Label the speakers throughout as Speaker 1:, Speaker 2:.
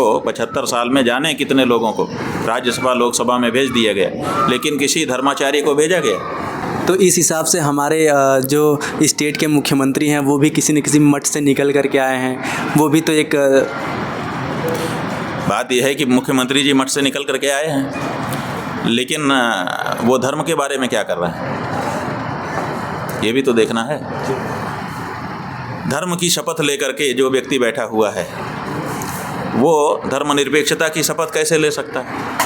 Speaker 1: को 75 साल में जाने कितने लोगों को राज्यसभा लोकसभा में भेज दिया गया, लेकिन किसी धर्माचार्य को भेजा गया।
Speaker 2: तो इस हिसाब से हमारे जो स्टेट के मुख्यमंत्री हैं वो भी किसी न किसी मठ से निकल कर के आए हैं, वो भी तो एक
Speaker 1: बात यह है कि मुख्यमंत्री जी मठ से निकल करके आए हैं, लेकिन वो धर्म के बारे में क्या कर रहे हैं ये भी तो देखना है। धर्म की शपथ लेकर के जो व्यक्ति बैठा हुआ है वो धर्मनिरपेक्षता की शपथ कैसे ले सकता है?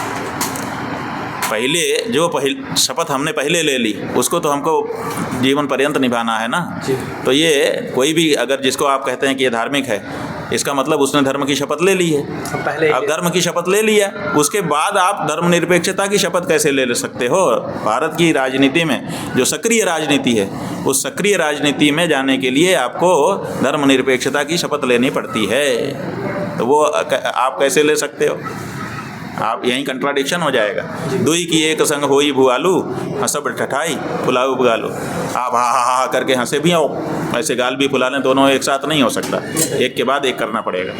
Speaker 1: शपथ हमने पहले ले ली, उसको तो हमको जीवन पर्यंत निभाना है ना। तो ये कोई भी अगर जिसको आप कहते हैं कि ये धार्मिक है, इसका मतलब उसने धर्म की शपथ ले ली है। अब धर्म की शपथ ले लिया, उसके बाद आप धर्मनिरपेक्षता की शपथ कैसे ले सकते हो? भारत की राजनीति में जो सक्रिय राजनीति है, उस सक्रिय राजनीति में जाने के लिए आपको धर्मनिरपेक्षता की शपथ लेनी पड़ती है। तो वो आप कैसे ले सकते हो? आप यहीं कंट्राडिक्शन हो जाएगा। दुई की एक संग होई भुआलू, हंसब ठठाई फुलाऊ बुगालू। आप हा हा हा करके हंसे भी आओ, ऐसे गाल भी फुला लें, दोनों एक साथ नहीं हो सकता, एक के बाद एक करना पड़ेगा।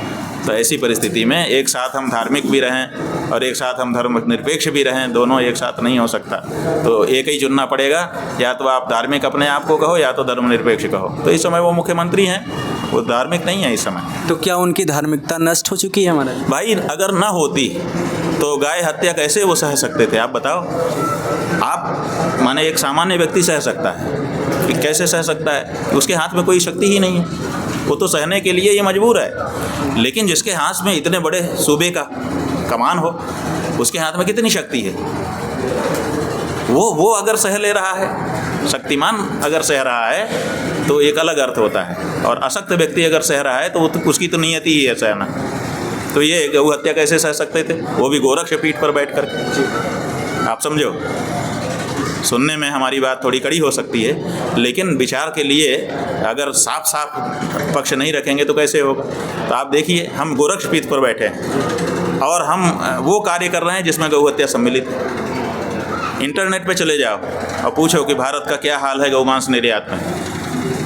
Speaker 1: तो ऐसी परिस्थिति में एक साथ हम धार्मिक भी रहें और एक साथ हम धर्मनिरपेक्ष भी रहें, दोनों एक साथ नहीं हो सकता। तो एक ही चुनना पड़ेगा, या तो आप धार्मिक अपने आप को कहो या तो धर्मनिरपेक्ष कहो। तो इस समय वो मुख्यमंत्री हैं, वो धार्मिक नहीं है इस समय।
Speaker 2: तो क्या उनकी धार्मिकता नष्ट हो चुकी है हमारे?
Speaker 1: भाई अगर ना होती तो गाय हत्या कैसे वो सह सकते थे? आप बताओ। आप माने एक सामान्य व्यक्ति सह सकता है कि कैसे सह सकता है? उसके हाथ में कोई शक्ति ही नहीं है, वो तो सहने के लिए ये मजबूर है। लेकिन जिसके हाथ में इतने बड़े सूबे का कमान हो, उसके हाथ में कितनी शक्ति है? वो अगर सह ले रहा है, शक्तिमान अगर सह रहा है तो एक अलग अर्थ होता है, और अशक्त व्यक्ति अगर सह रहा है तो उसकी तो नियति ही है सहना। तो ये गौ हत्या कैसे सह सकते थे? वो भी गोरक्ष पीठ पर बैठ कर। आप समझो, सुनने में हमारी बात थोड़ी कड़ी हो सकती है, लेकिन विचार के लिए अगर साफ साफ पक्ष नहीं रखेंगे तो कैसे होगा? तो आप देखिए, हम गोरक्ष पीठ पर बैठे हैं और हम वो कार्य कर रहे हैं जिसमें गौ हत्या सम्मिलित है। इंटरनेट पे चले जाओ और पूछो कि भारत का क्या हाल है गौमांस निर्यात में,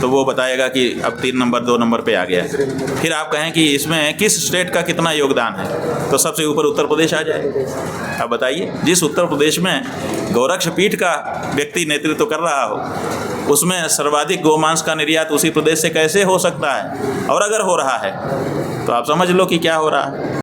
Speaker 1: तो वो बताएगा कि अब 3 नंबर 2 नंबर पे आ गया है। फिर आप कहें कि इसमें किस स्टेट का कितना योगदान है, तो सबसे ऊपर उत्तर प्रदेश आ जाए। अब बताइए, जिस उत्तर प्रदेश में गोरक्ष पीठ का व्यक्ति नेतृत्व कर रहा हो, उसमें सर्वाधिक गोमांस का निर्यात उसी प्रदेश से कैसे हो सकता है? और अगर हो रहा है तो आप समझ लो कि क्या हो रहा है।